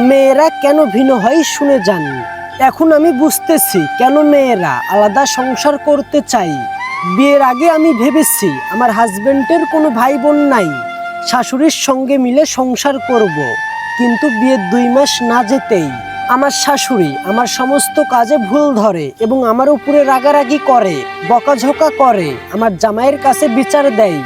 মেয়েরা কেন ভিন্ন হয় শুনে যান। এখন আমি বুঝতেছি কেন মেয়েরা আলাদা সংসার করতে চাই। বিয়ের আগে আমি ভেবেছি আমার হাজবেন্ডের কোনো ভাই বোন নাই, শাশুড়ির সঙ্গে মিলে সংসার করব। কিন্তু বিয়ের 2 মাস না যেতেই আমার শাশুড়ি আমার সমস্ত কাজে ভুল ধরে এবং আমার উপরে রাগারাগি করে, বকাঝকা করে, আমার জামাইয়ের কাছে বিচার দেয়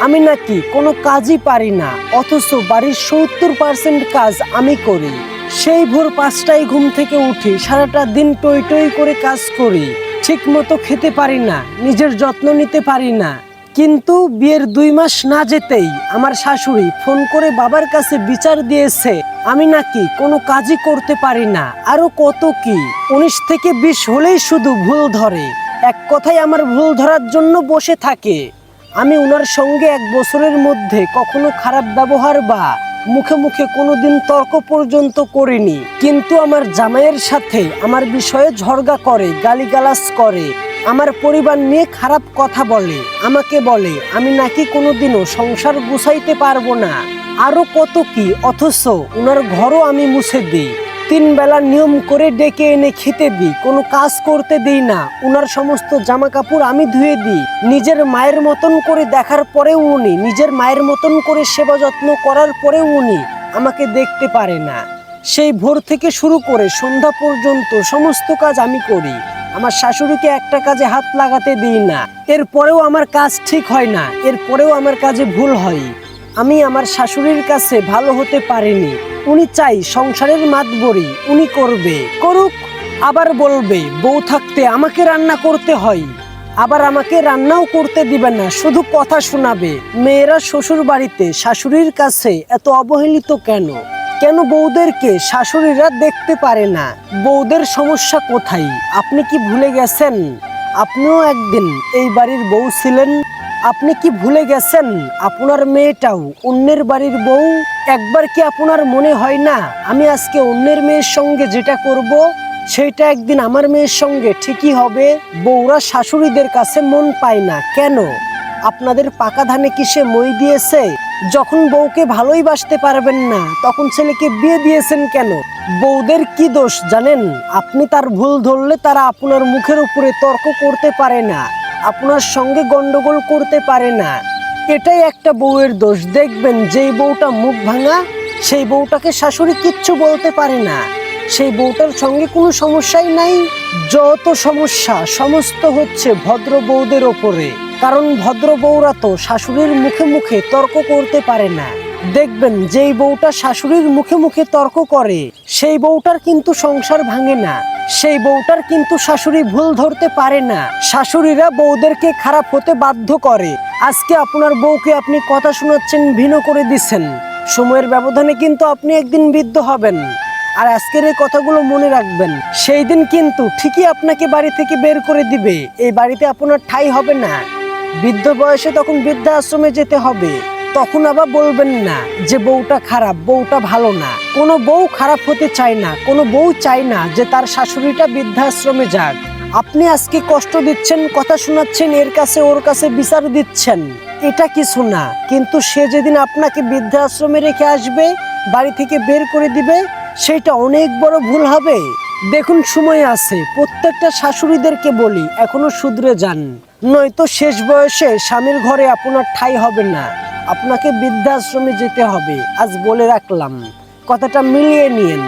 আমি নাকি কোনো কাজই পারি না, অথচ বাড়ির 70% কাজ আমি করি। সেই ভোর 5টায় ঘুম থেকে উঠি, সারাটা দিন টই টই করে কাজ করি, ঠিক মতো খেতে পারি না, নিজের যত্ন নিতে পারি না। কিন্তু বিয়ের 2 মাস না যেতেই আমার শাশুড়ি ফোন করে বাবার কাছে বিচার দিয়েছে আমি নাকি কোনো কাজই করতে পারি না, আরো কত কি। 19 থেকে 20 হলেই শুধু ভুল ধরে, এক কথায় আমার ভুল ধরার জন্য বসে থাকে। আমি ওনার সঙ্গে 1 বছরের মধ্যে কখনো খারাপ ব্যবহার বা মুখে মুখে কোনোদিন তর্ক পর্যন্ত করিনি, কিন্তু আমার জামাইয়ের সাথে আমার বিষয়ে ঝগড়া করে, গালিগালাজ করে, আমার পরিবার নিয়ে খারাপ কথা বলে, আমাকে বলে আমি নাকি কোনোদিনও সংসার গুছাইতে পারবো না, আরো কত কি। অথচ ওনার ঘরও আমি মুছে দিই, 3 বেলা নিয়ম করে ডেকে এনে খেতে দিই, কোনো কাজ করতে দিই না। ওনার সমস্ত জামা কাপড় আমি ধুয়ে দিই, নিজের মায়ের মতন করে দেখার পরেও উনি, নিজের মায়ের মতন করে সেবা যত্ন করার পরেও উনি আমাকে দেখতে পারে না। সেই ভোর থেকে শুরু করে সন্ধ্যা পর্যন্ত সমস্ত কাজ আমি করি, আমার শাশুড়িকে একটা কাজে হাত লাগাতে দিই না। এরপরেও আমার কাজ ঠিক হয় না, এরপরেও আমার কাজে ভুল হয়। আমি আমার শাশুড়ির কাছে ভালো হতে পারিনি। উনি চাই সংসারের মাতবরি, উনি করবে, করুক, আবার বলবে বউ থাকতে আমাকে রান্না করতে হয়, আবার আমাকে রান্নাও করতে দিবে না, শুধু কথা শোনাবে। মেয়েরা শ্বশুর বাড়িতে শাশুড়ির কাছে এত অবহেলিত কেন? কেন বউদেরকে শাশুড়িরা দেখতে পারে না? বউদের সমস্যা কোথায়? আপনি কি ভুলে গেছেন আপনিও একদিন এই বাড়ির বউ ছিলেন? আপনি কি ভুলে গেছেন আপনার মেয়েটাও অন্যের বাড়ির বউ? একবার কি আপনার মনে হয় না আমি আজকে অন্যের মেয়ের সঙ্গে যেটা করব সেটা একদিন আমার মেয়ের সঙ্গে ঠিকই হবে? বউরা শাশুড়িদের কাছে মন পায় না কেন? আপনাদের পাকা ধানে কি সে মই দিয়েছে? যখন বউকে ভালোই বাসতে পারবেন না তখন ছেলেকে বিয়ে দিয়েছেন কেন? বউদের কি দোষ জানেন? আপনি তার ভুল ধরলে তারা আপনার মুখের উপরে তর্ক করতে পারে না, আপনার সঙ্গে গন্ডগোল করতে পারে না। এটাই একটা বউয়ের দোষ। দেখবেন যেই বউটা মুখ ভাঙা সেই বউটাকে শাশুড়ি কিচ্ছু বলতে পারে না, সেই বউটার সঙ্গে কোনো সমস্যাই নাই। যত সমস্যা সমস্ত হচ্ছে ভদ্র বউদের ওপরে, কারণ ভদ্র বউরা তো শাশুড়ির মুখে মুখে তর্ক করতে পারে না। দেখবেন যেই বউটা শাশুড়ির মুখে মুখে তর্ক করে সেই বউটার কিন্তু সংসার ভাঙে না, সেই বউটার কিন্তু শাশুড়ি ভুল ধরতে পারে না। শাশুড়িরা বউদেরকে খারাপ হতে বাধ্য করে। আজকে আপনার বউকে আপনি কথা শোনাচ্ছেন, ভিন্ন করে দিচ্ছেন, সময়ের ব্যবধানে কিন্তু আপনি একদিন বৃদ্ধ হবেন। আর আজকের এই কথাগুলো মনে রাখবেন, সেই দিন কিন্তু ঠিকই আপনাকে বাড়ি থেকে বের করে দিবে, এই বাড়িতে আপনার ঠাঁই হবে না। বৃদ্ধ বয়সে তখন বৃদ্ধাশ্রমে যেতে হবে। তখন আবার বলবেন না যে বউটা খারাপ, বউটা ভালো না। কোনো বউ খারাপ হতে চায় না, কোনো বউ চায় না যে তার শাশুড়িটা বৃদ্ধাশ্রমে যাক। আপনি আজকে কষ্ট দিচ্ছেন, কথা শোনাচ্ছেন, এর কাছে ওর কাছে বিচার দিচ্ছেন, এটা কিছু না। কিন্তু সে যেদিন আপনাকে বৃদ্ধাশ্রমে রেখে আসবে, বাড়ি থেকে বের করে দিবে, সেটা অনেক বড় ভুল হবে। দেখুন সময় আছে, প্রত্যেকটা শাশুড়িদেরকে বলি এখনো শুধরে যান, নয়তো শেষ বয়সে স্বামীর ঘরে আপনার ঠাঁই হবে না, আপনাকে বৃদ্ধাশ্রমে যেতে হবে। আজ বলে রাখলাম, কথাটা মিলিয়ে নিয়েন।